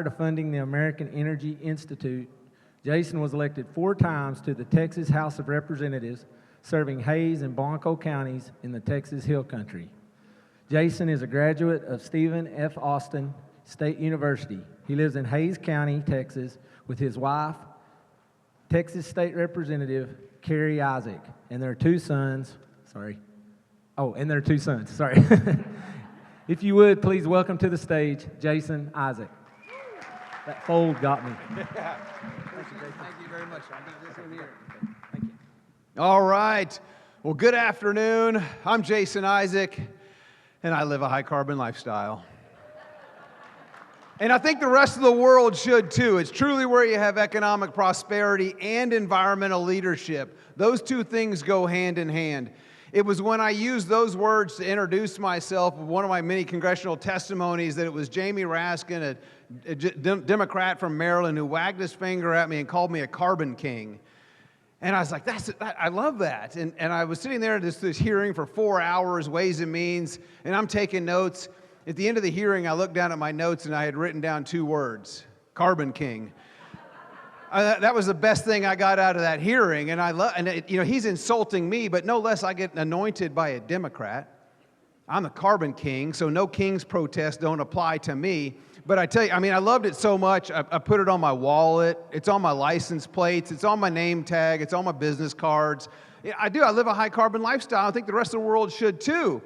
to funding the American Energy Institute, Jason was elected 4 times to the Texas House of Representatives, serving Hays and Blanco counties in the Texas Hill Country. Jason is a graduate of Stephen F. Austin State University. He lives in Hays County, Texas, with his wife, Texas State Representative Carrie Isaac, and their 2 sons. Sorry. If you would, please welcome to the stage Jason Isaac. That fold got me. Thank you very much. I'll get this in here. Thank you. All right. Well, good afternoon. I'm Jason Isaac, and I live a high-carbon lifestyle. And I think the rest of the world should too. It's truly where you have economic prosperity and environmental leadership. Those 2 things go hand in hand. It was when I used those words to introduce myself, one of my many congressional testimonies, that it was Jamie Raskin, a Democrat from Maryland, who wagged his finger at me and called me a carbon king. And I was like, I love that. And I was sitting there at this hearing for 4 hours, Ways and Means, and I'm taking notes. At the end of the hearing, I looked down at my notes and I had written down 2 words, carbon king. That was the best thing I got out of that hearing, and he's insulting me, but no less I get anointed by a Democrat. I'm the carbon king, so no king's protests don't apply to me. But I tell you, I loved it so much, I put it on my wallet, it's on my license plates, it's on my name tag, it's on my business cards. I live a high carbon lifestyle. I think the rest of the world should too.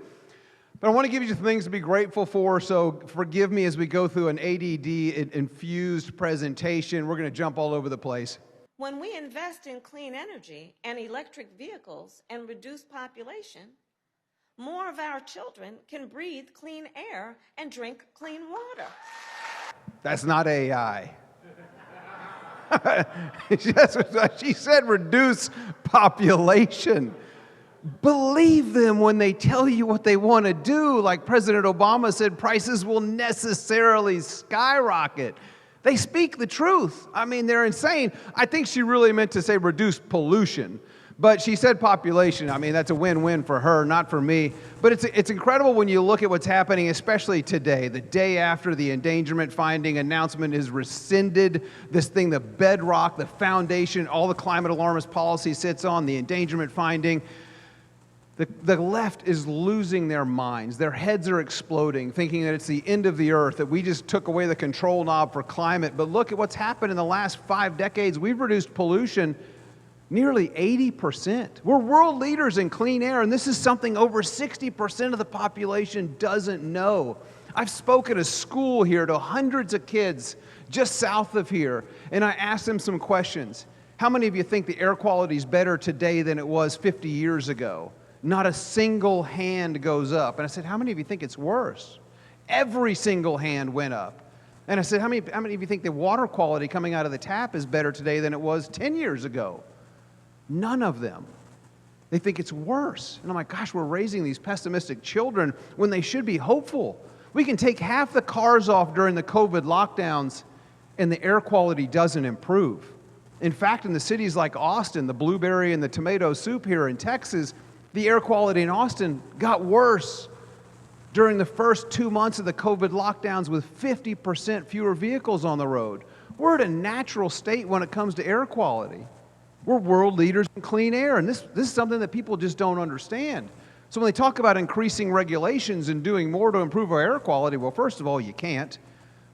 But I want to give you some things to be grateful for, so forgive me as we go through an ADD-infused presentation. We're going to jump all over the place. When we invest in clean energy and electric vehicles and reduce population, more of our children can breathe clean air and drink clean water. That's not AI. She said reduce population. Believe them when they tell you what they want to do. Like President Obama said, prices will necessarily skyrocket. They speak the truth. They're insane. I think she really meant to say reduce pollution. But she said population. That's a win-win for her, not for me. But it's incredible when you look at what's happening, especially today, the day after the endangerment finding announcement is rescinded. This thing, the bedrock, the foundation, all the climate alarmist policy sits on, the endangerment finding. The left is losing their minds. Their heads are exploding, thinking that it's the end of the earth, that we just took away the control knob for climate. But look at what's happened in the last 5 decades. We've reduced pollution nearly 80%. We're world leaders in clean air, and this is something over 60% of the population doesn't know. I've spoken at a school here to hundreds of kids just south of here, and I asked them some questions. How many of you think the air quality is better today than it was 50 years ago? Not a single hand goes up. And I said, how many of you think it's worse? Every single hand went up. And I said, how many of you think the water quality coming out of the tap is better today than it was 10 years ago? None of them. They think it's worse. And I'm like, gosh, we're raising these pessimistic children when they should be hopeful. We can take half the cars off during the COVID lockdowns and the air quality doesn't improve. In fact, in the cities like Austin, the blueberry and the tomato soup here in Texas, the air quality in Austin got worse during the first 2 months of the COVID lockdowns with 50% fewer vehicles on the road. We're at a natural state when it comes to air quality. We're world leaders in clean air, and this is something that people just don't understand. So when they talk about increasing regulations and doing more to improve our air quality, well, first of all, you can't.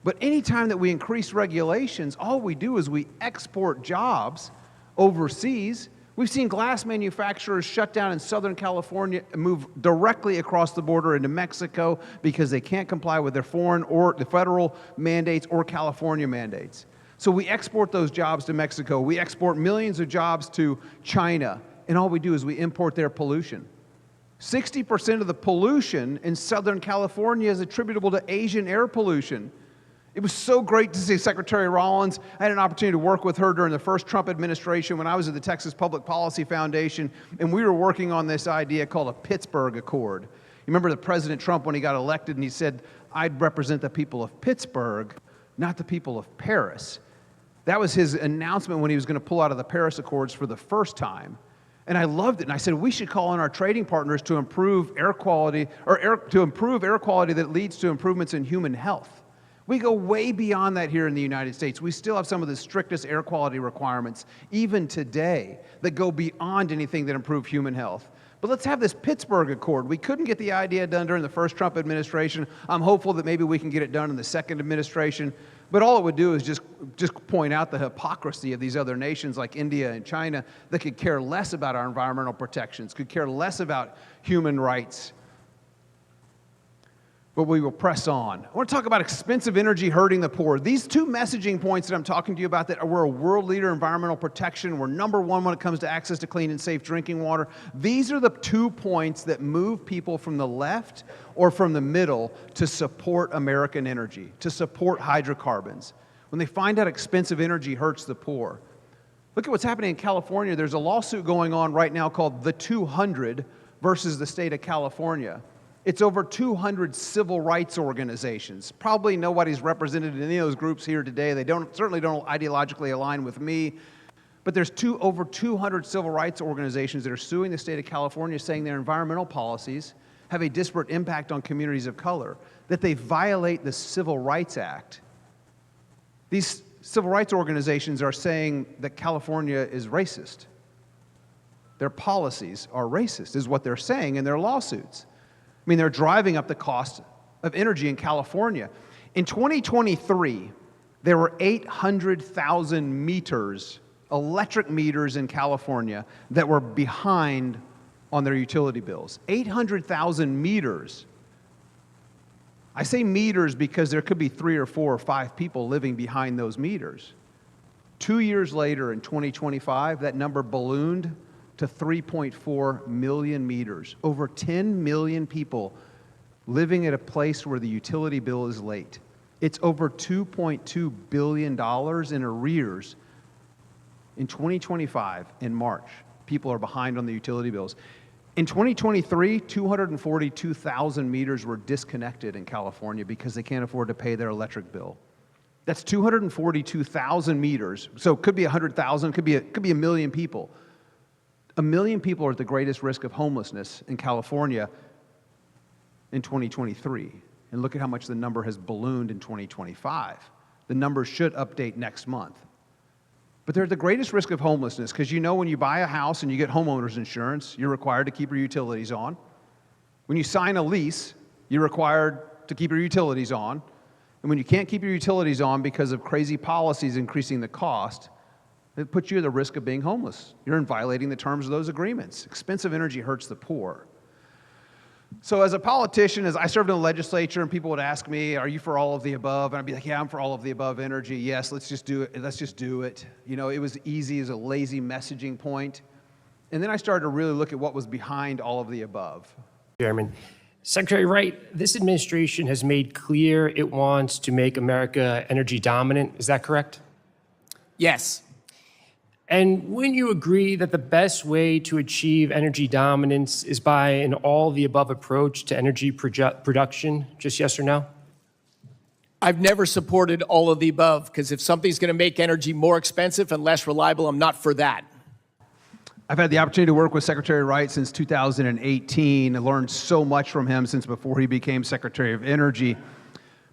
But anytime that we increase regulations, all we do is we export jobs overseas. We've seen glass manufacturers shut down in Southern California and move directly across the border into Mexico because they can't comply with their foreign or the federal mandates or California mandates. So we export those jobs to Mexico. We export millions of jobs to China, and all we do is we import their pollution. 60% of the pollution in Southern California is attributable to Asian air pollution. It was so great to see Secretary Rollins. I had an opportunity to work with her during the first Trump administration when I was at the Texas Public Policy Foundation, and we were working on this idea called a Pittsburgh Accord. You remember the President Trump when he got elected and he said, I'd represent the people of Pittsburgh, not the people of Paris. That was his announcement when he was going to pull out of the Paris Accords for the first time. And I loved it. And I said, we should call on our trading partners to improve air quality, to improve air quality that leads to improvements in human health. We go way beyond that here in the United States. We still have some of the strictest air quality requirements, even today, that go beyond anything that improve human health. But let's have this Pittsburgh Accord. We couldn't get the idea done during the first Trump administration. I'm hopeful that maybe we can get it done in the second administration. But all it would do is just point out the hypocrisy of these other nations like India and China that could care less about our environmental protections, could care less about human rights. But we will press on. I want to talk about expensive energy hurting the poor. These two messaging points that I'm talking to you about, that we're a world leader in environmental protection, we're number one when it comes to access to clean and safe drinking water. These are the 2 points that move people from the left or from the middle to support American energy, to support hydrocarbons. When they find out expensive energy hurts the poor. Look at what's happening in California. There's a lawsuit going on right now called The 200 versus the state of California. It's over 200 civil rights organizations. Probably nobody's represented in any of those groups here today. They certainly don't ideologically align with me. But there's over 200 civil rights organizations that are suing the state of California, saying their environmental policies have a disparate impact on communities of color, that they violate the Civil Rights Act. These civil rights organizations are saying that California is racist. Their policies are racist, is what they're saying in their lawsuits. I mean, they're driving up the cost of energy in California. In 2023, there were 800,000 meters, electric meters in California that were behind on their utility bills. 800,000 meters. I say meters because there could be 3 or 4 or 5 people living behind those meters. 2 years later, in 2025, that number ballooned to 3.4 million meters. Over 10 million people living at a place where the utility bill is late. It's over $2.2 billion in arrears. In 2025, in March, people are behind on the utility bills. In 2023, 242,000 meters were disconnected in California because they can't afford to pay their electric bill. That's 242,000 meters. So it could be 100,000, could be a million people. 1 million people are at the greatest risk of homelessness in California in 2023. And look at how much the number has ballooned in 2025. The numbers should update next month. But they're at the greatest risk of homelessness because you know when you buy a house and you get homeowner's insurance, you're required to keep your utilities on. When you sign a lease, you're required to keep your utilities on. And when you can't keep your utilities on because of crazy policies increasing the cost, it puts you at the risk of being homeless. You're violating the terms of those agreements. Expensive energy hurts the poor. So as a politician, as I served in the legislature and people would ask me, are you for all of the above? And I'd be like, yeah, I'm for all of the above energy. Yes, let's just do it. Let's just do it. You know, it was easy as a lazy messaging point. And then I started to really look at what was behind all of the above. Chairman. Secretary Wright, this administration has made clear it wants to make America energy dominant. Is that correct? Yes. And wouldn't you agree that the best way to achieve energy dominance is by an all-the-above approach to energy production? Just yes or no? I've never supported all of the above because if something's going to make energy more expensive and less reliable, I'm not for that. I've had the opportunity to work with Secretary Wright since 2018. I learned so much from him since before he became Secretary of Energy.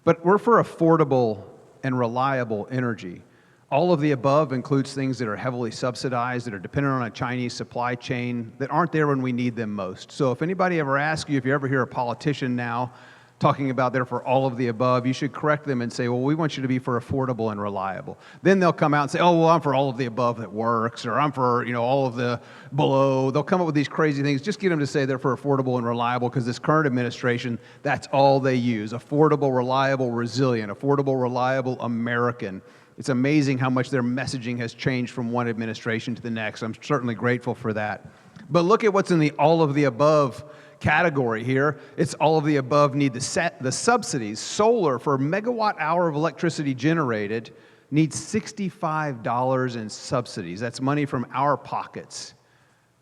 But we're for affordable and reliable energy. All of the above includes things that are heavily subsidized, that are dependent on a Chinese supply chain, that aren't there when we need them most. So if anybody ever asks you, if you ever hear a politician now talking about they're for all of the above, you should correct them and say, well, we want you to be for affordable and reliable. Then they'll come out and say, oh, well, I'm for all of the above that works, or I'm for, all of the below. They'll come up with these crazy things. Just get them to say they're for affordable and reliable, because this current administration, that's all they use. Affordable, reliable, resilient. Affordable, reliable, American. It's amazing how much their messaging has changed from one administration to the next. I'm certainly grateful for that. But look at what's in the all of the above category here. It's all of the above need the subsidies. Solar for a megawatt hour of electricity generated needs $65 in subsidies. That's money from our pockets.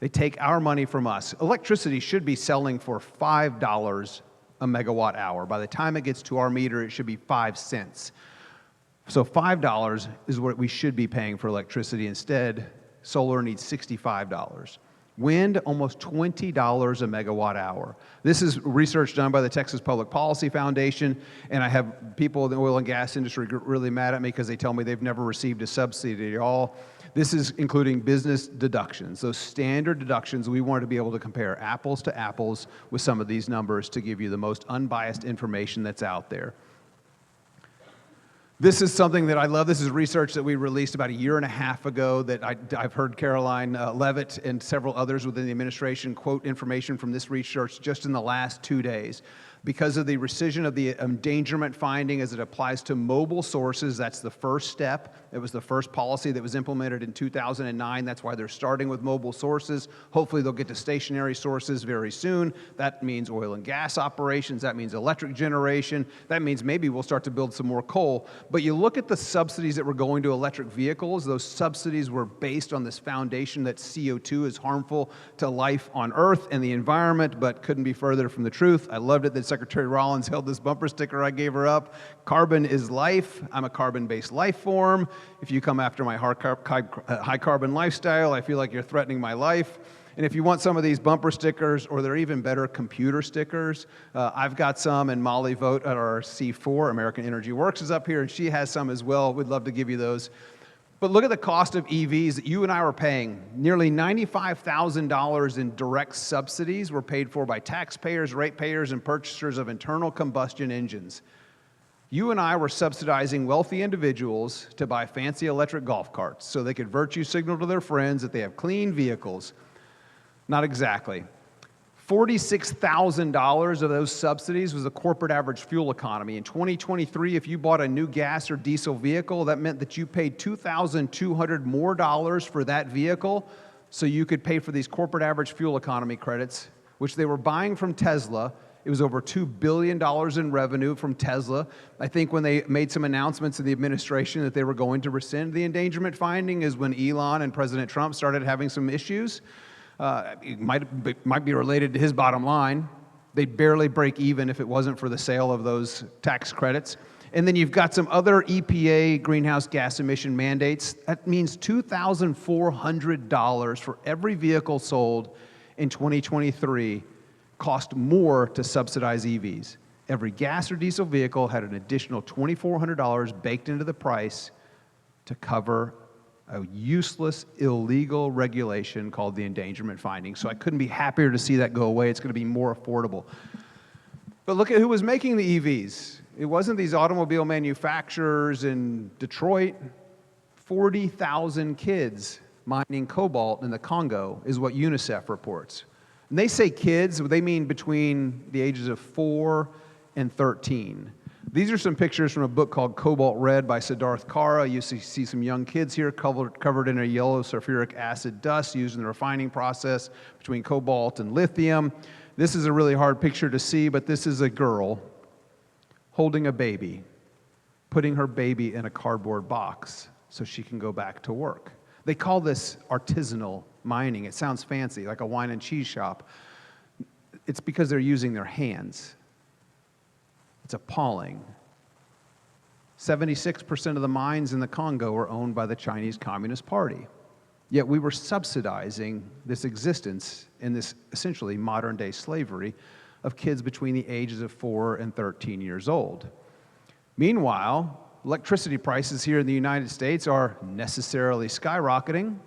They take our money from us. Electricity should be selling for $5 a megawatt hour. By the time it gets to our meter, it should be 5 cents. So $5 is what we should be paying for electricity. Instead, solar needs $65. Wind, almost $20 a megawatt hour. This is research done by the Texas Public Policy Foundation, and I have people in the oil and gas industry get really mad at me because they tell me they've never received a subsidy at all. This is including business deductions, those standard deductions. We wanted to be able to compare apples to apples with some of these numbers to give you the most unbiased information that's out there. This is something that I love. This is research that we released about a year and a half ago that I've heard Caroline Levitt and several others within the administration quote information from this research just in the last 2 days. Because of the rescission of the endangerment finding as it applies to mobile sources, that's the first step. It was the first policy that was implemented in 2009. That's why they're starting with mobile sources. Hopefully they'll get to stationary sources very soon. That means oil and gas operations. That means electric generation. That means maybe we'll start to build some more coal. But you look at the subsidies that were going to electric vehicles. Those subsidies were based on this foundation that CO2 is harmful to life on Earth and the environment, but couldn't be further from the truth. I loved it that Secretary Rollins held this bumper sticker I gave her up. Carbon is life. I'm a carbon-based life form. If you come after my high carbon lifestyle, I feel like you're threatening my life. And if you want some of these bumper stickers, or they're even better, computer stickers, I've got some, and Molly Vogt at our C4, American Energy Works, is up here, and she has some as well. We'd love to give you those. But look at the cost of EVs that you and I were paying. Nearly $95,000 in direct subsidies were paid for by taxpayers, ratepayers, and purchasers of internal combustion engines. You and I were subsidizing wealthy individuals to buy fancy electric golf carts so they could virtue signal to their friends that they have clean vehicles. Not exactly. $46,000 of those subsidies was the corporate average fuel economy. In 2023, if you bought a new gas or diesel vehicle, that meant that you paid $2,200 more for that vehicle so you could pay for these corporate average fuel economy credits, which they were buying from Tesla. It was over $2 billion in revenue from Tesla. I think when they made some announcements in the administration that they were going to rescind the endangerment finding is when Elon and President Trump started having some issues. It might be related to his bottom line. They'd barely break even if it wasn't for the sale of those tax credits. And then you've got some other EPA greenhouse gas emission mandates. That means $2,400 for every vehicle sold in 2023 cost more to subsidize EVs. Every gas or diesel vehicle had an additional $2,400 baked into the price to cover a useless, illegal regulation called the endangerment finding. So I couldn't be happier to see that go away. It's going to be more affordable. But look at who was making the EVs. It wasn't these automobile manufacturers in Detroit. 40,000 kids mining cobalt in the Congo is what UNICEF reports. And they say kids, they mean between the ages of 4 and 13. These are some pictures from a book called Cobalt Red by Siddharth Kara. You see some young kids here covered in a yellow sulfuric acid dust used in the refining process between cobalt and lithium. This is a really hard picture to see, but this is a girl holding a baby, putting her baby in a cardboard box so she can go back to work. They call this artisanal mining. It sounds fancy, like a wine and cheese shop. It's because they're using their hands. It's appalling. 76% of the mines in the Congo are owned by the Chinese Communist Party. Yet we were subsidizing this existence in this essentially modern-day slavery of kids between the ages of 4 and 13 years old. Meanwhile, electricity prices here in the United States are necessarily skyrocketing,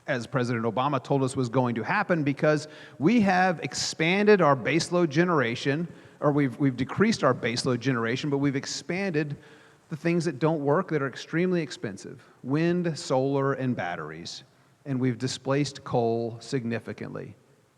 as President Obama told us was going to happen, because we have expanded our baseload generation, or we've decreased our baseload generation, but we've expanded the things that don't work that are extremely expensive: wind, solar, and batteries. And we've displaced coal significantly.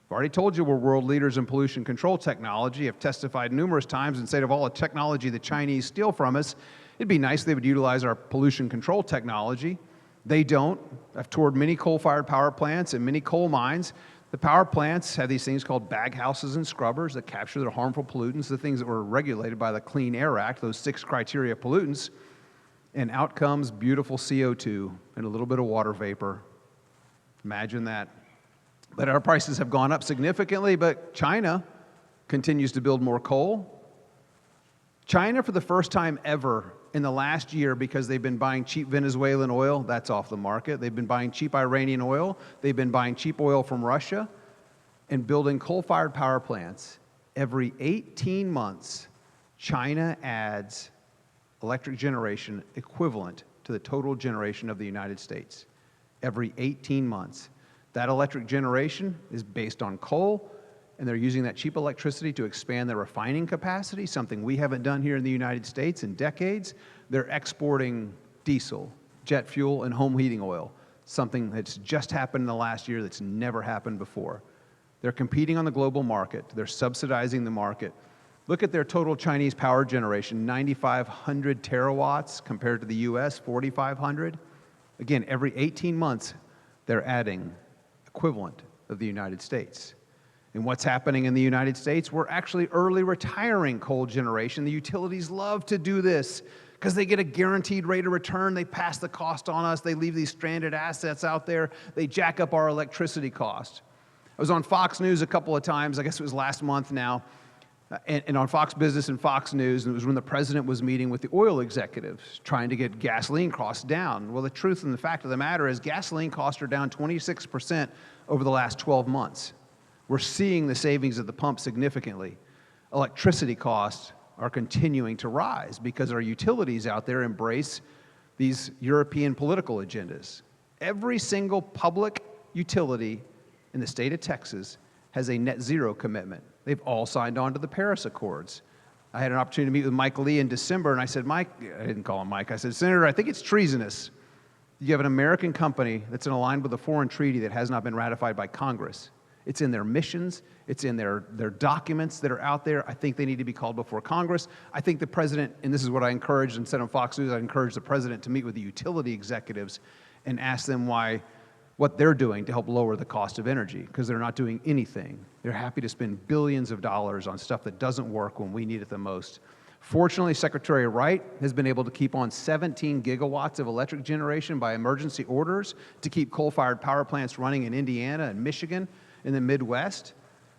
I've already told you we're world leaders in pollution control technology. I've testified numerous times and said of all the technology the Chinese steal from us, it'd be nice if they would utilize our pollution control technology. They don't. I've toured many coal-fired power plants and many coal mines. The power plants have these things called baghouses and scrubbers that capture the harmful pollutants, the things that were regulated by the Clean Air Act, those 6 criteria pollutants, and out comes beautiful CO2 and a little bit of water vapor. Imagine that. But our prices have gone up significantly, but China continues to build more coal. China, for the first time ever in the last year because they've been buying cheap Venezuelan oil. That's off the market. They've been buying cheap Iranian oil. They've been buying cheap oil from Russia and building coal-fired power plants. Every 18 months, China adds electric generation equivalent to the total generation of the United States. Every 18 months. That electric generation is based on coal, and they're using that cheap electricity to expand their refining capacity, something we haven't done here in the United States in decades. They're exporting diesel, jet fuel, and home heating oil, something that's just happened in the last year that's never happened before. They're competing on the global market. They're subsidizing the market. Look at their total Chinese power generation, 9,500 terawatts compared to the US, 4,500. Again, every 18 months, they're adding equivalent of the United States. And what's happening in the United States? We're actually early retiring coal generation. The utilities love to do this because they get a guaranteed rate of return. They pass the cost on us. They leave these stranded assets out there. They jack up our electricity cost. I was on Fox News a couple of times. I guess it was last month now. And on Fox Business and Fox News, and it was when the president was meeting with the oil executives trying to get gasoline costs down. Well, the truth and the fact of the matter is gasoline costs are down 26% over the last 12 months. We're seeing the savings at the pump significantly. Electricity costs are continuing to rise because our utilities out there embrace these European political agendas. Every single public utility in the state of Texas has a net zero commitment. They've all signed on to the Paris Accords. I had an opportunity to meet with Mike Lee in December, and I said, Mike, I didn't call him Mike, I said, Senator, I think it's treasonous. You have an American company that's aligned with a foreign treaty that has not been ratified by Congress. It's in their missions, it's in their documents that are out there. I think they need to be called before Congress. I think the president, and this is what I encouraged and said on Fox News, I encouraged the president to meet with the utility executives and ask them what they're doing to help lower the cost of energy, because they're not doing anything. They're happy to spend billions of dollars on stuff that doesn't work when we need it the most. Fortunately, Secretary Wright has been able to keep on 17 gigawatts of electric generation by emergency orders to keep coal-fired power plants running in Indiana and Michigan, in the Midwest.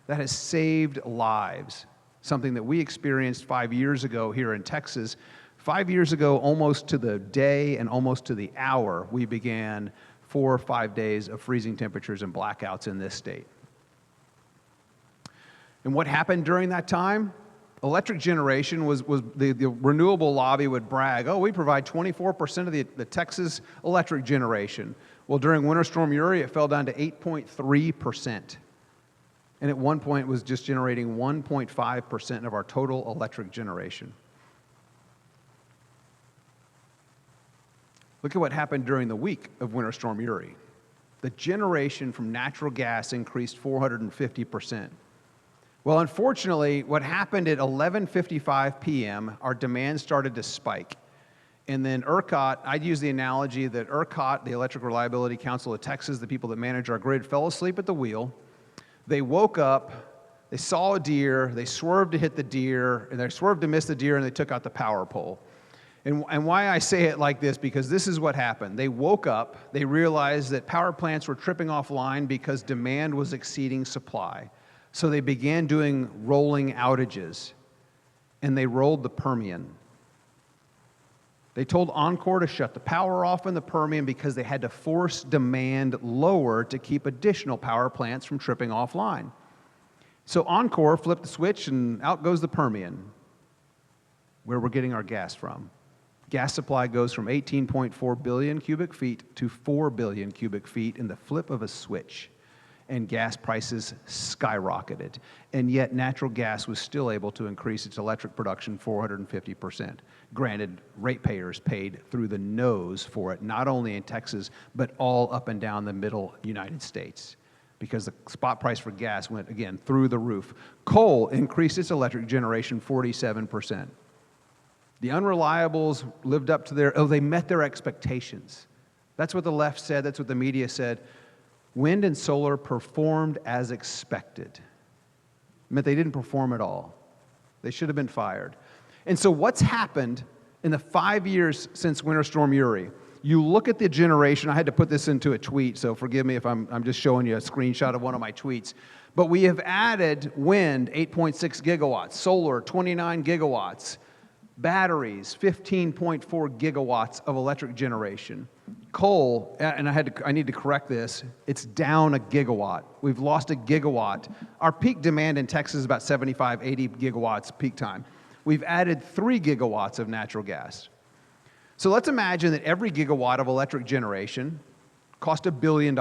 That has saved lives, something that we experienced 5 years ago here in Texas. 5 years ago, almost to the day and almost to the hour, we began 4 or 5 days of freezing temperatures and blackouts in this state. And what happened during that time? Electric generation was the renewable lobby would brag, oh, we provide 24% of the Texas electric generation. Well, during Winter Storm Uri, it fell down to 8.3%. And at one point, it was just generating 1.5% of our total electric generation. Look at what happened during the week of Winter Storm Uri. The generation from natural gas increased 450%. Well, unfortunately, what happened at 11:55 p.m., our demand started to spike. And then ERCOT, I'd use the analogy that ERCOT, the Electric Reliability Council of Texas, the people that manage our grid, fell asleep at the wheel. They woke up, they saw a deer, they swerved to hit the deer, and they swerved to miss the deer, and they took out the power pole. And why I say it like this, because this is what happened. They woke up, they realized that power plants were tripping offline because demand was exceeding supply. So they began doing rolling outages, and they rolled the Permian. They told Oncor to shut the power off in the Permian because they had to force demand lower to keep additional power plants from tripping offline. So Oncor flipped the switch, and out goes the Permian, where we're getting our gas from. Gas supply goes from 18.4 billion cubic feet to 4 billion cubic feet in the flip of a switch. And gas prices skyrocketed. And yet natural gas was still able to increase its electric production 450%. Granted, ratepayers paid through the nose for it, not only in Texas, but all up and down the middle United States, because the spot price for gas went, again, through the roof. Coal increased its electric generation 47%. The unreliables lived up to they met their expectations. That's what the left said, that's what the media said. Wind and solar performed as expected. It meant they didn't perform at all. They should have been fired. And so what's happened in the 5 years since Winter Storm Uri? You look at the generation, I had to put this into a tweet, so forgive me if I'm just showing you a screenshot of one of my tweets. But we have added wind, 8.6 gigawatts, solar, 29 gigawatts. Batteries, 15.4 gigawatts of electric generation. Coal, and I need to correct this, it's down a gigawatt. We've lost a gigawatt. Our peak demand in Texas is about 75, 80 gigawatts peak time. We've added 3 gigawatts of natural gas. So let's imagine that every gigawatt of electric generation cost $1 billion.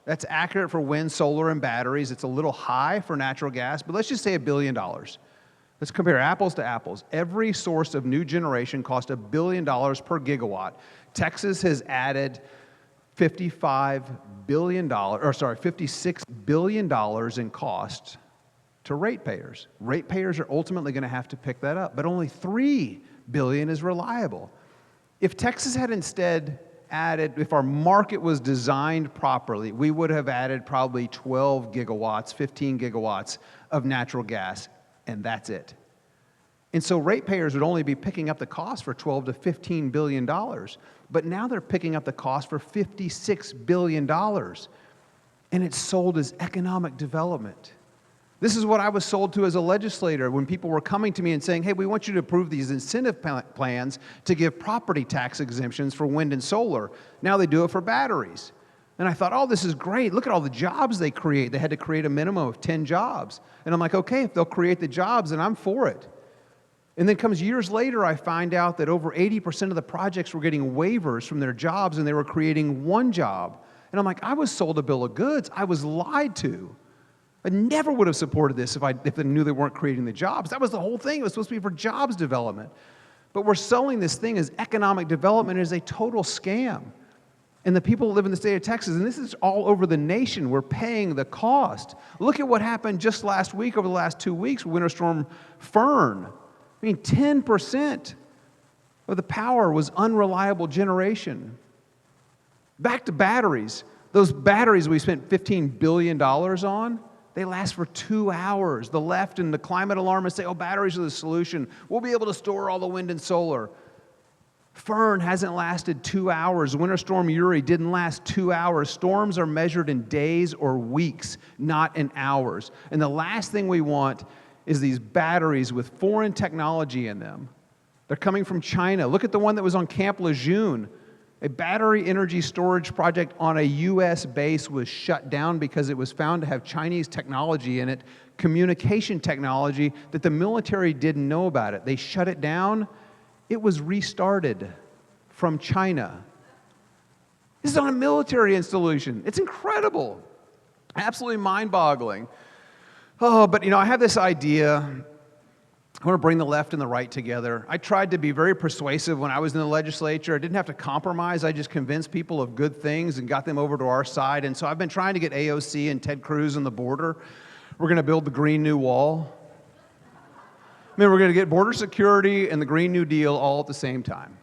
That's accurate for wind, solar, and batteries. It's a little high for natural gas, but let's just say $1 billion. Let's compare apples to apples. Every source of new generation cost $1 billion per gigawatt. Texas has added $56 billion in cost to ratepayers. Ratepayers are ultimately going to have to pick that up, but only $3 billion is reliable. If Texas had instead added, if our market was designed properly, we would have added probably 12 gigawatts, 15 gigawatts of natural gas, and that's it. And so ratepayers would only be picking up the cost for $12 to $15 billion, but now they're picking up the cost for $56 billion, and it's sold as economic development. This is what I was sold to as a legislator when people were coming to me and saying, hey, we want you to approve these incentive plans to give property tax exemptions for wind and solar. Now they do it for batteries. And I thought, oh, this is great. Look at all the jobs they create. They had to create a minimum of 10 jobs. And I'm like, okay, if they'll create the jobs, then I'm for it. And then comes years later, I find out that over 80% of the projects were getting waivers from their jobs and they were creating 1 job. And I'm like, I was sold a bill of goods. I was lied to. I never would have supported this if they knew they weren't creating the jobs. That was the whole thing. It was supposed to be for jobs development. But we're selling this thing as economic development as a total scam. And the people that live in the state of Texas, and this is all over the nation, we're paying the cost. Look at what happened just last week, over the last 2 weeks, with Winter Storm Fern. I mean, 10% of the power was unreliable generation. Back to batteries. Those batteries we spent $15 billion on, they last for 2 hours. The left and the climate alarmists say, oh, batteries are the solution. We'll be able to store all the wind and solar. Fern hasn't lasted 2 hours. Winter Storm Uri didn't last 2 hours. Storms are measured in days or weeks, not in hours. And the last thing we want is these batteries with foreign technology in them. They're coming from China. Look at the one that was on Camp Lejeune. A battery energy storage project on a U.S. base was shut down because it was found to have Chinese technology in it, communication technology that the military didn't know about it. They shut it down. It was restarted from China. This is on a military installation. It's incredible. Absolutely mind-boggling. Oh, but I have this idea. I want to bring the left and the right together. I tried to be very persuasive when I was in the legislature. I didn't have to compromise. I just convinced people of good things and got them over to our side. And so I've been trying to get AOC and Ted Cruz on the border. We're going to build the Green New Wall. We're going to get border security and the Green New Deal all at the same time.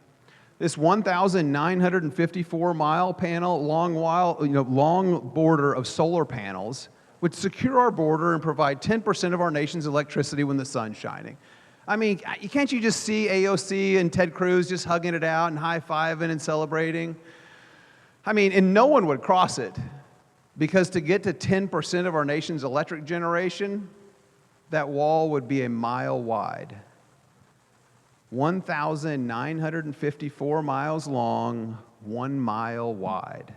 This 1,954-mile panel, long border of solar panels would secure our border and provide 10% of our nation's electricity when the sun's shining. I mean, can't you just see AOC and Ted Cruz just hugging it out and high-fiving and celebrating? I mean, and no one would cross it, because to get to 10% of our nation's electric generation, that wall would be a mile wide. 1,954 miles long, 1 mile wide.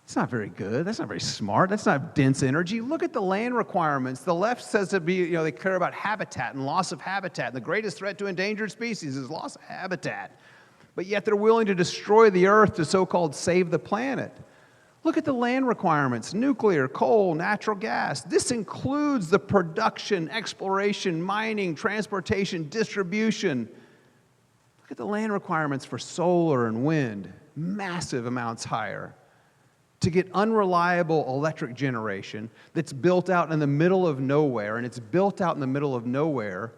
It's not very good. That's not very smart. That's not dense energy. Look at the land requirements. The left says they care about habitat and loss of habitat. And the greatest threat to endangered species is loss of habitat. But yet they're willing to destroy the earth to so-called save the planet. Look at the land requirements: nuclear, coal, natural gas. This includes the production, exploration, mining, transportation, distribution. Look at the land requirements for solar and wind. Massive amounts higher. To get unreliable electric generation that's built out in the middle of nowhere, and it's built out in the middle of nowhere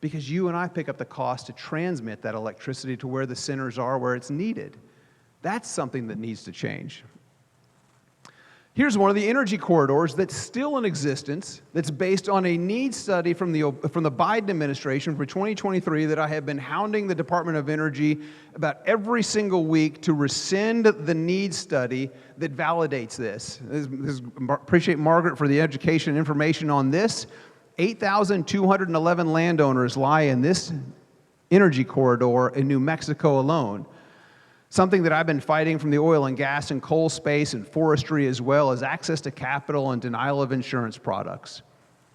because you and I pick up the cost to transmit that electricity to where the centers are, where it's needed. That's something that needs to change. Here's one of the energy corridors that's still in existence, that's based on a needs study from the Biden administration for 2023 that I have been hounding the Department of Energy about every single week to rescind the needs study that validates this. Appreciate Margaret for the education and information on this. 8,211 landowners lie in this energy corridor in New Mexico alone. Something that I've been fighting from the oil and gas and coal space and forestry as well is access to capital and denial of insurance products.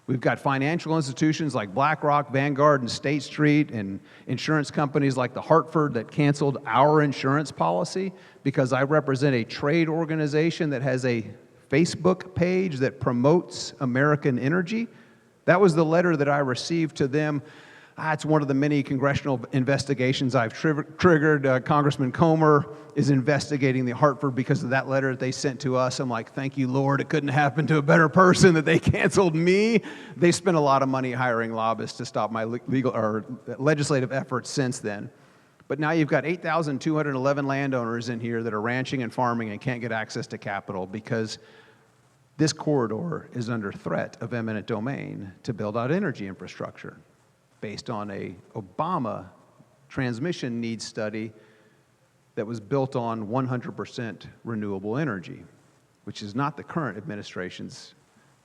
We've got financial institutions like BlackRock, Vanguard, and State Street, and insurance companies like The Hartford that canceled our insurance policy because I represent a trade organization that has a Facebook page that promotes American energy. That was the letter that I received to them. It's one of the many congressional investigations I've triggered. Congressman Comer is investigating the Hartford because of that letter that they sent to us. I'm like, thank you, Lord. It couldn't happen to a better person that they canceled me. They spent a lot of money hiring lobbyists to stop my legal or legislative efforts since then. But now you've got 8,211 landowners in here that are ranching and farming and can't get access to capital because this corridor is under threat of eminent domain to build out energy infrastructure, based on a Obama transmission needs study that was built on 100% renewable energy, which is not the current administration's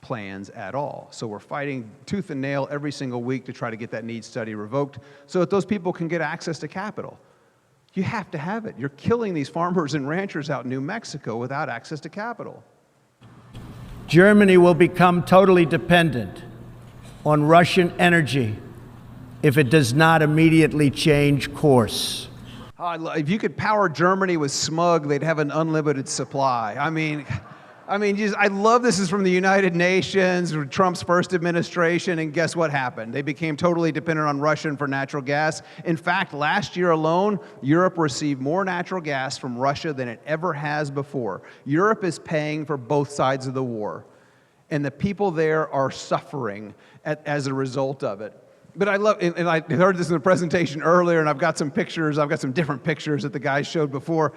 plans at all. So we're fighting tooth and nail every single week to try to get that needs study revoked so that those people can get access to capital. You have to have it. You're killing these farmers and ranchers out in New Mexico without access to capital. Germany will become totally dependent on Russian energy if it does not immediately change course. If you could power Germany with smug, they'd have an unlimited supply. I mean, I love this is from the United Nations, Trump's first administration, and guess what happened? They became totally dependent on Russia for natural gas. In fact, last year alone, Europe received more natural gas from Russia than it ever has before. Europe is paying for both sides of the war, and the people there are suffering as a result of it. But I love, and I heard this in the presentation earlier, and I've got some pictures. I've got some different pictures that the guys showed before.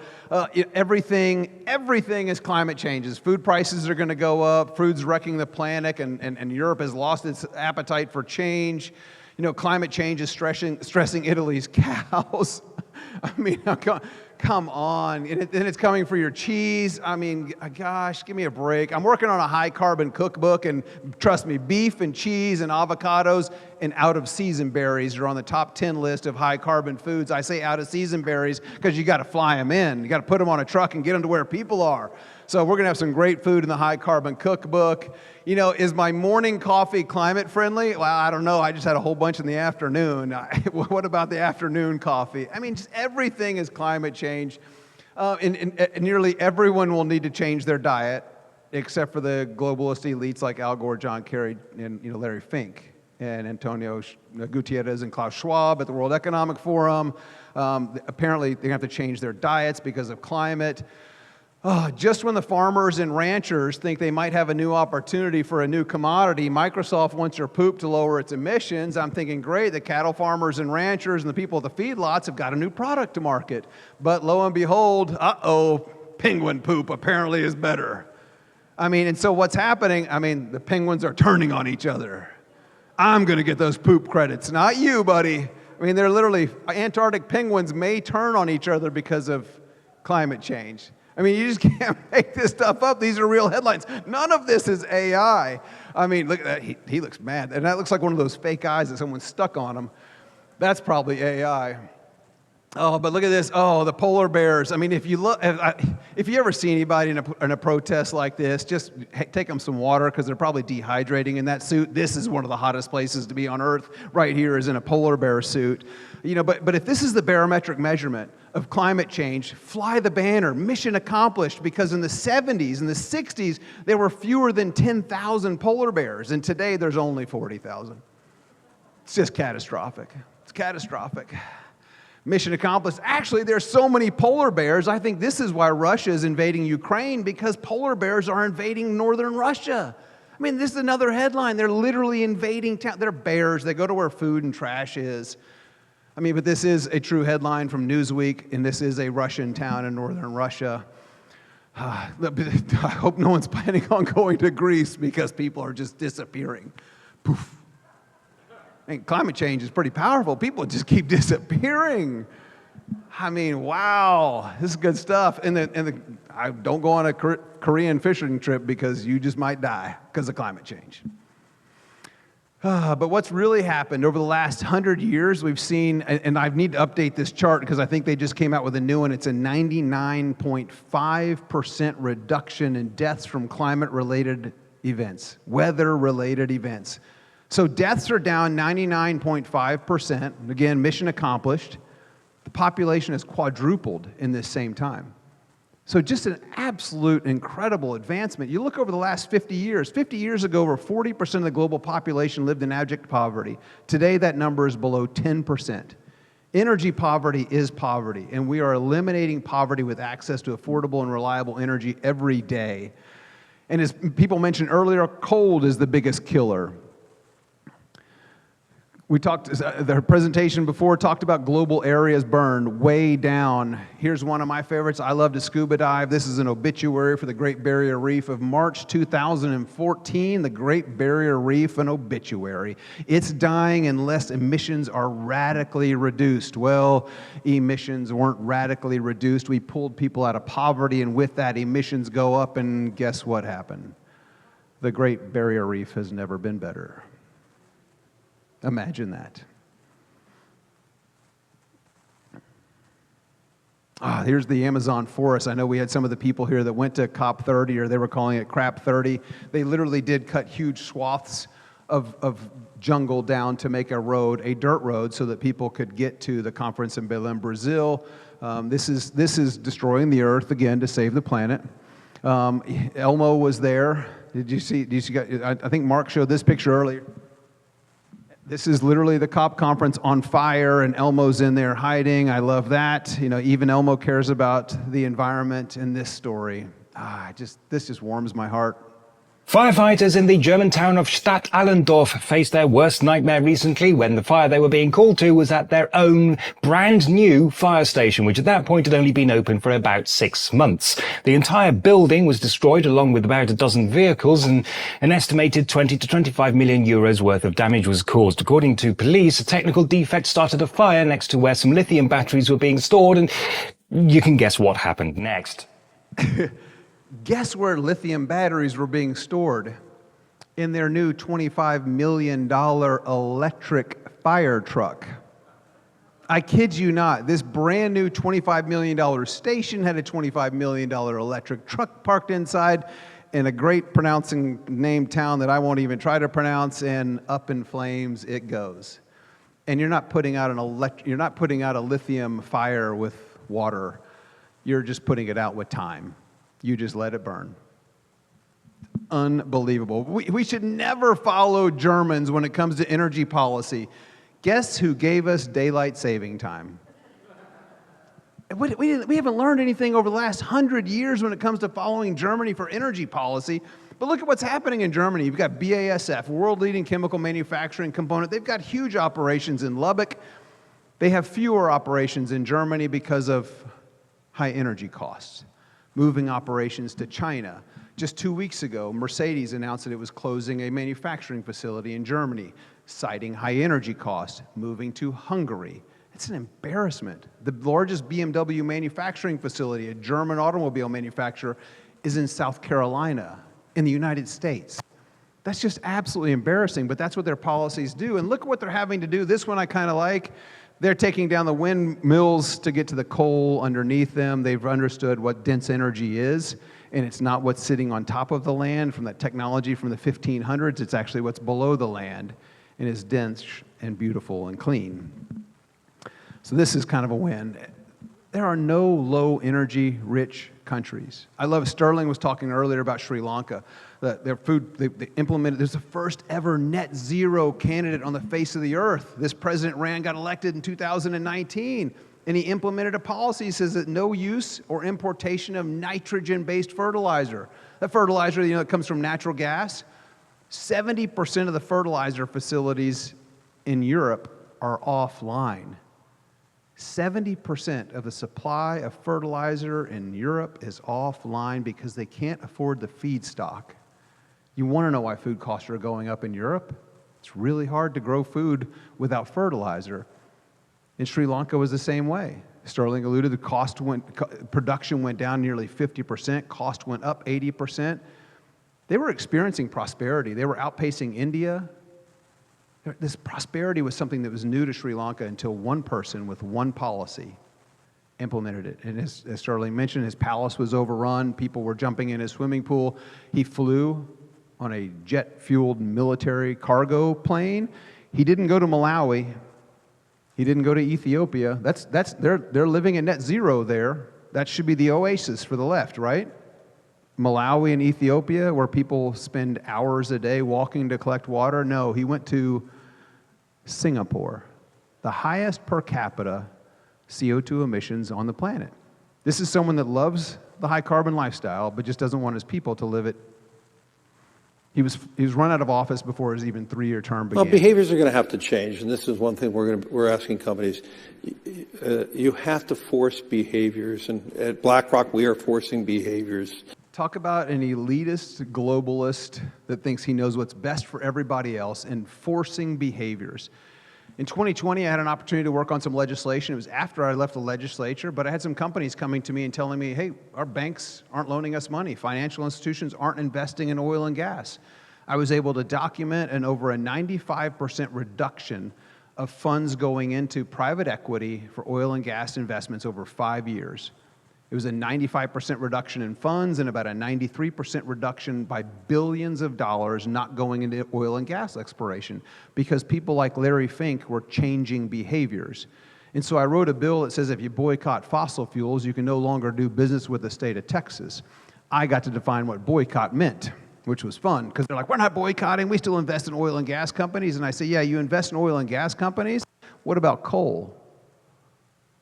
Everything is climate changes. Food prices are going to go up. Food's wrecking the planet, and Europe has lost its appetite for change. You know, climate change is stressing Italy's cows. I mean, come on. And it's coming for your cheese. I mean, gosh, give me a break. I'm working on a high-carbon cookbook, and trust me, beef and cheese and avocados and out-of-season berries are on the top 10 list of high-carbon foods. I say out-of-season berries because you got to fly them in. You got to put them on a truck and get them to where people are. So we're going to have some great food in the high-carbon cookbook. You know, is my morning coffee climate friendly? Well, I don't know. I just had a whole bunch in the afternoon. What about the afternoon coffee? I mean, just everything is climate change. And nearly everyone will need to change their diet, except for the globalist elites like Al Gore, John Kerry, and Larry Fink, and Antonio Gutierrez and Klaus Schwab at the World Economic Forum. Apparently, they're going to have to change their diets because of climate. Just when the farmers and ranchers think they might have a new opportunity for a new commodity, Microsoft wants their poop to lower its emissions. I'm thinking, great, the cattle farmers and ranchers and the people at the feedlots have got a new product to market. But lo and behold, penguin poop apparently is better. I mean, and so what's happening? I mean, the penguins are turning on each other. I'm going to get those poop credits, not you, buddy. I mean, they're literally, Antarctic penguins may turn on each other because of climate change. I mean, you just can't make this stuff up. These are real headlines. None of this is AI. I mean, look at that. He looks mad. And that looks like one of those fake eyes that someone stuck on him. That's probably AI. Oh, but look at this. Oh, the polar bears. I mean, if you ever see anybody in a protest like this, just take them some water because they're probably dehydrating in that suit. This is one of the hottest places to be on Earth. Right here is in a polar bear suit. You know, but if this is the barometric measurement of climate change, fly the banner, mission accomplished, because in the 70s and the 60s, there were fewer than 10,000 polar bears, and today there's only 40,000. It's just catastrophic. It's catastrophic. Mission accomplished. Actually, there's so many polar bears, I think this is why Russia is invading Ukraine, because polar bears are invading northern Russia. I mean, this is another headline. They're literally invading town. They're bears. They go to where food and trash is. I mean, but this is a true headline from Newsweek, and this is a Russian town in northern Russia. I hope no one's planning on going to Greece because people are just disappearing. Poof. And climate change is pretty powerful. People just keep disappearing. I mean, wow, this is good stuff. I don't go on a Korean fishing trip because you just might die because of climate change. But what's really happened over the last 100 years, we've seen, and I need to update this chart because I think they just came out with a new one. It's a 99.5% reduction in deaths from climate-related events, weather-related events. So deaths are down 99.5%. Again, mission accomplished. The population has quadrupled in this same time. So just an absolute incredible advancement. You look over the last 50 years. 50 years ago, over 40% of the global population lived in abject poverty. Today, that number is below 10%. Energy poverty is poverty, and we are eliminating poverty with access to affordable and reliable energy every day. And as people mentioned earlier, cold is the biggest killer. We talked, the presentation before talked about global areas burned way down. Here's one of my favorites. I love to scuba dive. This is an obituary for the Great Barrier Reef of March 2014. The Great Barrier Reef, an obituary. It's dying unless emissions are radically reduced. Well, emissions weren't radically reduced. We pulled people out of poverty, and with that, emissions go up, and guess what happened? The Great Barrier Reef has never been better. Imagine that. Here's the Amazon forest. I know we had some of the people here that went to COP 30, or they were calling it Crap 30. They literally did cut huge swaths of jungle down to make a road, a dirt road, so that people could get to the conference in Belém, Brazil. This is destroying the earth again to save the planet. Elmo was there. Did you see? I think Mark showed this picture earlier. This is literally the COP conference on fire, and Elmo's in there hiding. I love that. You know, even Elmo cares about the environment in this story. This just warms my heart. Firefighters in the German town of Stadt Allendorf faced their worst nightmare recently when the fire they were being called to was at their own brand new fire station, which at that point had only been open for about 6 months. The entire building was destroyed along with about a dozen vehicles, and an estimated 20 to 25 million euros worth of damage was caused. According to police, a technical defect started a fire next to where some lithium batteries were being stored, and you can guess what happened next. Guess where lithium batteries were being stored? In their new $25 million electric fire truck. I kid you not, this brand new $25 million station had a $25 million electric truck parked inside in a great pronouncing named town that I won't even try to pronounce, and up in flames it goes. And you're not putting out a lithium fire with water. You're just putting it out with time. You just let it burn. Unbelievable. We should never follow Germans when it comes to energy policy. Guess who gave us daylight saving time? We haven't learned anything over the last 100 years when it comes to following Germany for energy policy. But look at what's happening in Germany. You've got BASF, world-leading chemical manufacturing component. They've got huge operations in Lubbock. They have fewer operations in Germany because of high energy costs. Moving operations to China. Just 2 weeks ago, Mercedes announced that it was closing a manufacturing facility in Germany, citing high energy costs, moving to Hungary. It's an embarrassment. The largest BMW manufacturing facility, a German automobile manufacturer, is in South Carolina, in the United States. That's just absolutely embarrassing, but that's what their policies do. And look at what they're having to do. This one I kind of like. They're taking down the windmills to get to the coal underneath them. They've understood what dense energy is, and it's not what's sitting on top of the land from that technology from the 1500s. It's actually what's below the land, and is dense and beautiful and clean. So this is kind of a win. There are no low energy rich countries. I love, Sterling was talking earlier about Sri Lanka. Their food, they implemented, there's the first ever net zero candidate on the face of the earth. This President Rand got elected in 2019, and he implemented a policy that says that no use or importation of nitrogen-based fertilizer. That fertilizer, that comes from natural gas. 70% of the fertilizer facilities in Europe are offline. 70% of the supply of fertilizer in Europe is offline because they can't afford the feedstock. You want to know why food costs are going up in Europe? It's really hard to grow food without fertilizer. In Sri Lanka was the same way. Sterling alluded, production went down nearly 50%, cost went up 80%. They were experiencing prosperity. They were outpacing India, This prosperity was something that was new to Sri Lanka until one person with one policy implemented it. And as Sterling mentioned, his palace was overrun. People were jumping in his swimming pool. He flew on a jet-fueled military cargo plane. He didn't go to Malawi. He didn't go to Ethiopia. They're living at net zero there. That should be the oasis for the left, right? Malawi and Ethiopia, where people spend hours a day walking to collect water. No, he went to Singapore, the highest per capita CO2 emissions on the planet. This is someone that loves the high carbon lifestyle, but just doesn't want his people to live it. He was run out of office before his even 3-year term began. Well, behaviors are going to have to change, and this is one thing we're asking companies. You have to force behaviors, and at BlackRock we are forcing behaviors. Talk about an elitist globalist that thinks he knows what's best for everybody else and forcing behaviors. In 2020, I had an opportunity to work on some legislation. It was after I left the legislature, but I had some companies coming to me and telling me, hey, our banks aren't loaning us money. Financial institutions aren't investing in oil and gas. I was able to document an over a 95% reduction of funds going into private equity for oil and gas investments over 5 years. It was a 95% reduction in funds and about a 93% reduction by billions of dollars not going into oil and gas exploration because people like Larry Fink were changing behaviors. And so I wrote a bill that says if you boycott fossil fuels, you can no longer do business with the state of Texas. I got to define what boycott meant, which was fun because they're like, we're not boycotting, we still invest in oil and gas companies. And I say, yeah, you invest in oil and gas companies? What about coal?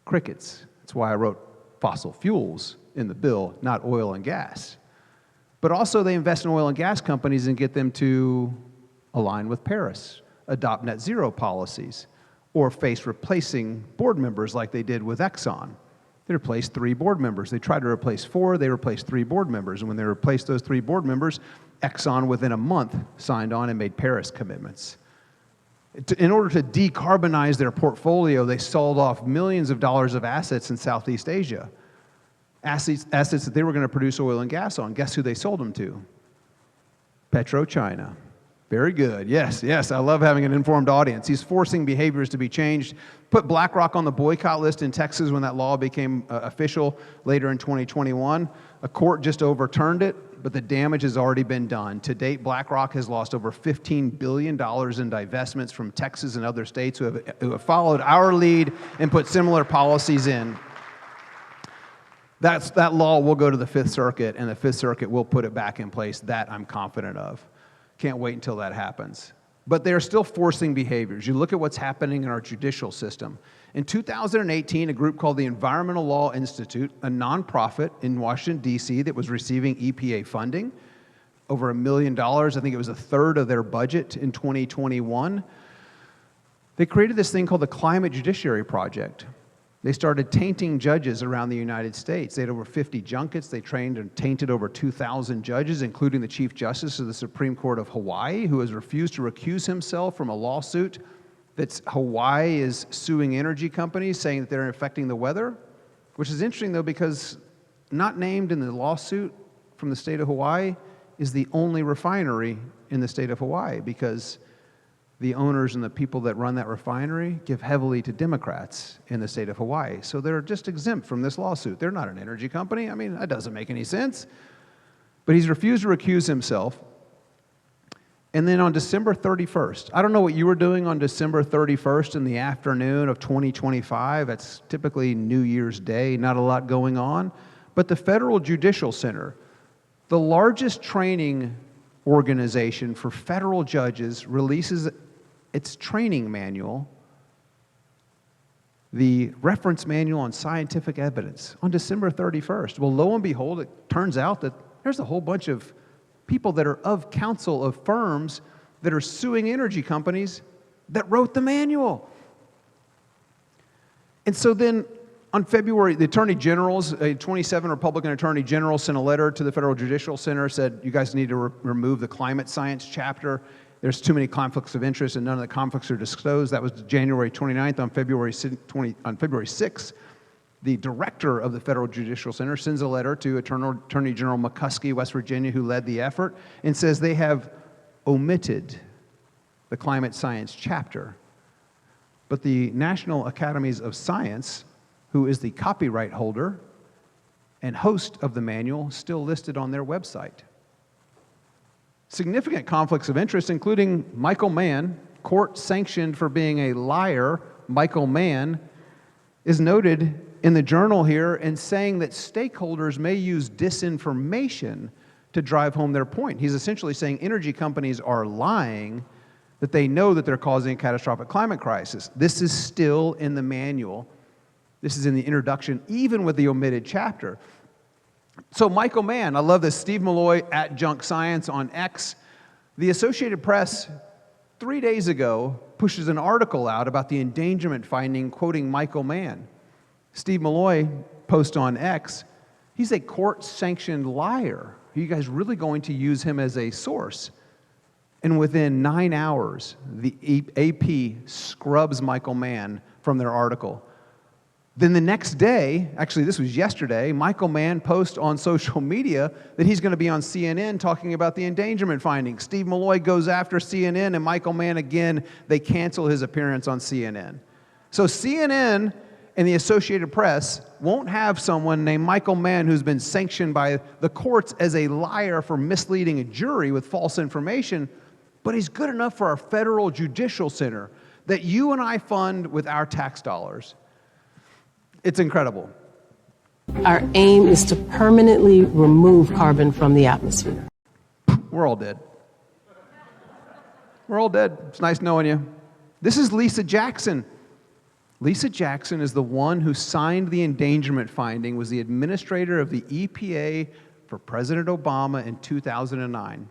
Crickets. That's why I wrote fossil fuels in the bill, not oil and gas. But also they invest in oil and gas companies and get them to align with Paris, adopt net zero policies, or face replacing board members like they did with Exxon. They replaced 3 board members. They tried to replace 4, they replaced 3 board members. And when they replaced those 3 board members, Exxon within a month signed on and made Paris commitments. In order to decarbonize their portfolio, they sold off millions of dollars of assets in Southeast Asia. Assets that they were going to produce oil and gas on. Guess who they sold them to? PetroChina. Very good. Yes, yes, I love having an informed audience. He's forcing behaviors to be changed. Put BlackRock on the boycott list in Texas when that law became official later in 2021. A court just overturned it, but the damage has already been done. To date, BlackRock has lost over $15 billion in divestments from Texas and other states who have followed our lead and put similar policies in. That law will go to the Fifth Circuit, and the Fifth Circuit will put it back in place. That I'm confident of. Can't wait until that happens. But they're still forcing behaviors. You look at what's happening in our judicial system. In 2018, a group called the Environmental Law Institute, a nonprofit in Washington, D.C. that was receiving EPA funding, over $1 million. I think it was a third of their budget in 2021. They created this thing called the Climate Judiciary Project. They started tainting judges around the United States. They had over 50 junkets. They trained and tainted over 2,000 judges, including the Chief Justice of the Supreme Court of Hawaii, who has refused to recuse himself from a lawsuit that Hawaii is suing energy companies, saying that they're affecting the weather, which is interesting, though, because not named in the lawsuit from the state of Hawaii is the only refinery in the state of Hawaii, because the owners and the people that run that refinery give heavily to Democrats in the state of Hawaii. So they're just exempt from this lawsuit. They're not an energy company. I mean, that doesn't make any sense. But he's refused to recuse himself. And then on December 31st, I don't know what you were doing on December 31st in the afternoon of 2025. That's typically New Year's Day, not a lot going on. But the Federal Judicial Center, the largest training organization for federal judges, releases its training manual, the reference manual on scientific evidence, on December 31st. Well, lo and behold, it turns out that there's a whole bunch of people that are of counsel of firms that are suing energy companies that wrote the manual. And so then on February, the attorney generals, 27 Republican attorney generals sent a letter to the Federal Judicial Center, said, you guys need to remove the climate science chapter. There's too many conflicts of interest and none of the conflicts are disclosed. That was January 29th. On February 6th, the director of the Federal Judicial Center sends a letter to Attorney General McCuskey, West Virginia, who led the effort, and says they have omitted the climate science chapter. But the National Academies of Science, who is the copyright holder and host of the manual, still listed on their website. Significant conflicts of interest, including Michael Mann, court-sanctioned for being a liar. Michael Mann is noted in the journal here and saying that stakeholders may use disinformation to drive home their point. He's essentially saying energy companies are lying, that they know that they're causing a catastrophic climate crisis. This is still in the manual. This is in the introduction, even with the omitted chapter. So Michael Mann, I love this, Steve Malloy at Junk Science on X. The Associated Press 3 days ago pushes an article out about the endangerment finding, quoting Michael Mann. Steve Malloy posts on X, he's a court-sanctioned liar. Are you guys really going to use him as a source? And within 9 hours, the AP scrubs Michael Mann from their article. Then the next day, actually this was yesterday, Michael Mann posts on social media that he's going to be on CNN talking about the endangerment findings. Steve Malloy goes after CNN, and Michael Mann, again, they cancel his appearance on CNN. So CNN and the Associated Press won't have someone named Michael Mann who's been sanctioned by the courts as a liar for misleading a jury with false information, but he's good enough for our federal judicial center that you and I fund with our tax dollars. It's incredible. Our aim is to permanently remove carbon from the atmosphere. We're all dead. We're all dead. It's nice knowing you. This is Lisa Jackson. Lisa Jackson is the one who signed the endangerment finding, was the administrator of the EPA for President Obama in 2009.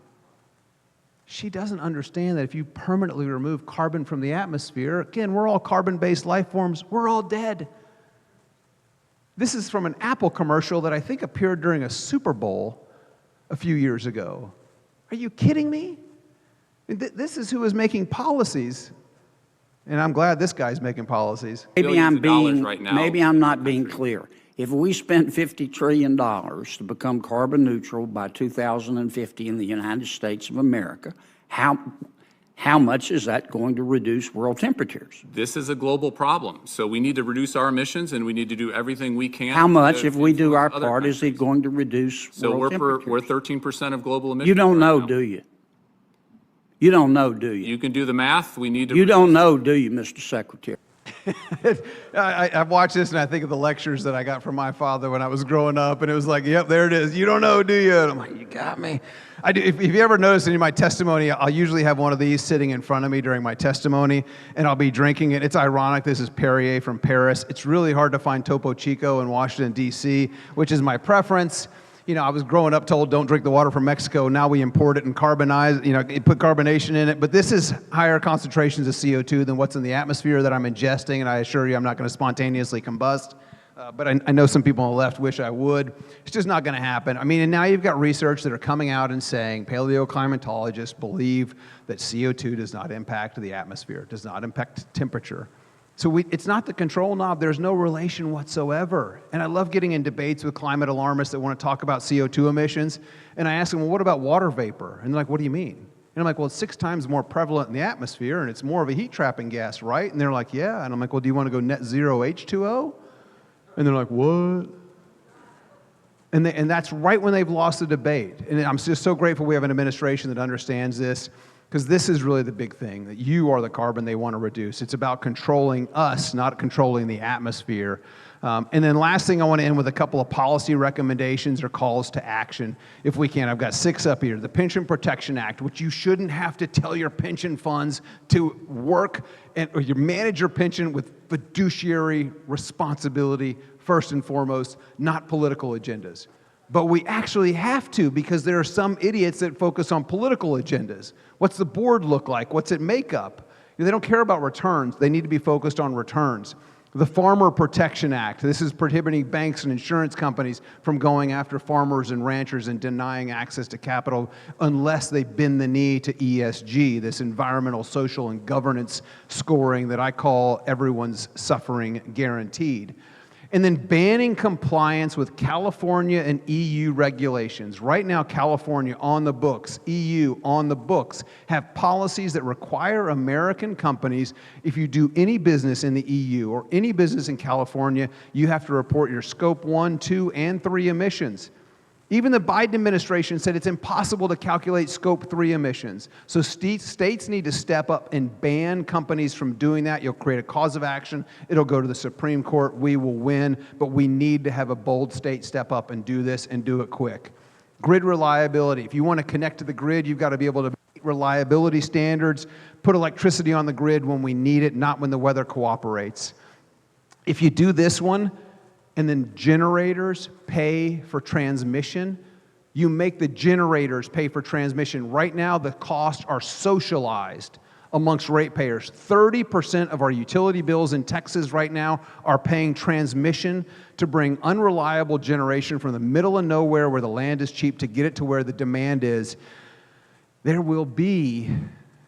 She doesn't understand that if you permanently remove carbon from the atmosphere, again, we're all carbon-based life forms, we're all dead. This is from an Apple commercial that I think appeared during a Super Bowl a few years ago. Are you kidding me? This is who is making policies, and I'm glad this guy's making policies. Maybe I'm not being clear. If we spent $50 trillion to become carbon neutral by 2050 in the United States of America, how much is that going to reduce world temperatures? This is a global problem, so we need to reduce our emissions, and we need to do everything we can. How much, if we do our part, is it going to reduce world temperatures? So we're 13% of global emissions. You don't know, do you? You don't know, do you? You can do the math. We need to. You don't know, do you, Mr. Secretary? I've watched this and I think of the lectures that I got from my father when I was growing up, and it was like, yep, there it is. You don't know, do you? And I'm like, you got me. I do. If you ever notice in my testimony, I'll usually have one of these sitting in front of me during my testimony, and I'll be drinking it. It's ironic. This is Perrier from Paris. It's really hard to find Topo Chico in Washington, D.C., which is my preference. You know, I was growing up told don't drink the water from Mexico. Now we import it and carbonize, put carbonation in it. But this is higher concentrations of CO2 than what's in the atmosphere that I'm ingesting, and I assure you I'm not going to spontaneously combust. But I know some people on the left wish I would. It's just not going to happen. I mean, and now you've got research that are coming out and saying paleoclimatologists believe that CO2 does not impact the atmosphere, does not impact temperature. So it's not the control knob. There's no relation whatsoever. And I love getting in debates with climate alarmists that want to talk about CO2 emissions. And I ask them, well, what about water vapor? And they're like, what do you mean? And I'm like, well, it's 6 times more prevalent in the atmosphere, and it's more of a heat-trapping gas, right? And they're like, yeah. And I'm like, well, do you want to go net zero H2O? And they're like, what? And that's right when they've lost the debate. And I'm just so grateful we have an administration that understands this, because this is really the big thing, that you are the carbon they want to reduce. It's about controlling us, not controlling the atmosphere. And then last thing, I want to end with a couple of policy recommendations or calls to action, if we can. I've got 6 up here. The Pension Protection Act, which you shouldn't have to tell your pension funds to work or you manage your pension with fiduciary responsibility, first and foremost, not political agendas. But we actually have to, because there are some idiots that focus on political agendas. What's the board look like? What's it make up? They don't care about returns. They need to be focused on returns. The Farmer Protection Act. This is prohibiting banks and insurance companies from going after farmers and ranchers and denying access to capital unless they bend the knee to ESG, this environmental, social, and governance scoring that I call everyone's suffering guaranteed. And then banning compliance with California and EU regulations. Right now, California on the books, EU on the books, have policies that require American companies, if you do any business in the EU or any business in California, you have to report your scope 1, 2, and 3 emissions. Even the Biden administration said it's impossible to calculate scope 3 emissions. So states need to step up and ban companies from doing that. You'll create a cause of action. It'll go to the Supreme Court. We will win, but we need to have a bold state step up and do this and do it quick. Grid reliability. If you want to connect to the grid, you've got to be able to meet reliability standards, put electricity on the grid when we need it, not when the weather cooperates. If you do this one, and then generators pay for transmission, you make the generators pay for transmission. Right now, the costs are socialized amongst ratepayers. 30% of our utility bills in Texas right now are paying transmission to bring unreliable generation from the middle of nowhere where the land is cheap to get it to where the demand is. There will be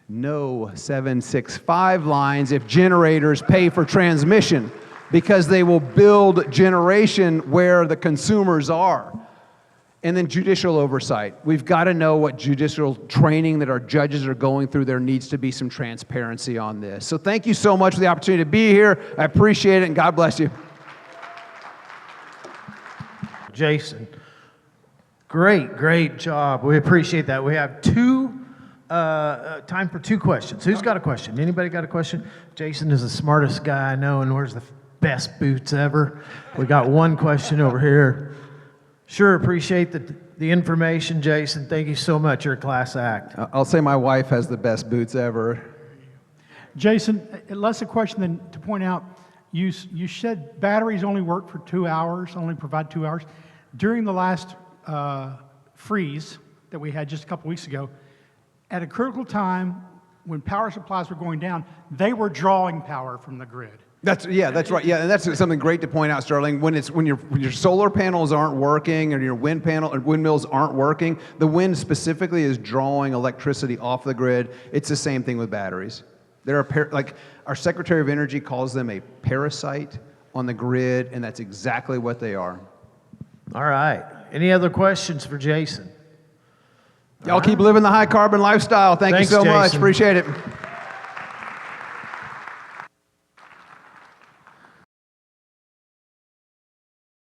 no 765 lines if generators pay for transmission, because they will build generation where the consumers are. And then judicial oversight. We've got to know what judicial training that our judges are going through. There needs to be some transparency on this. So thank you so much for the opportunity to be here. I appreciate it, and God bless you. Jason, great job. We appreciate that. We have time for 2 questions. Who's got a question? Anybody got a question? Jason is the smartest guy I know and wears the best boots ever. We got 1 question over here. Sure appreciate the information, Jason. Thank you so much. You're a class act. I'll say my wife has the best boots ever. Jason, less a question than to point out, you said batteries only work for 2 hours, only provide 2 hours. During the last freeze that we had just a couple weeks ago, at a critical time when power supplies were going down, they were drawing power from the grid. That's right. Yeah, and that's something great to point out, Sterling. When your solar panels aren't working or your windmills aren't working, the wind specifically is drawing electricity off the grid. It's the same thing with batteries. They're like our Secretary of Energy calls them a parasite on the grid, and that's exactly what they are. All right. Any other questions for Jason? Y'all keep living the high carbon lifestyle. Thanks you so much. Appreciate it.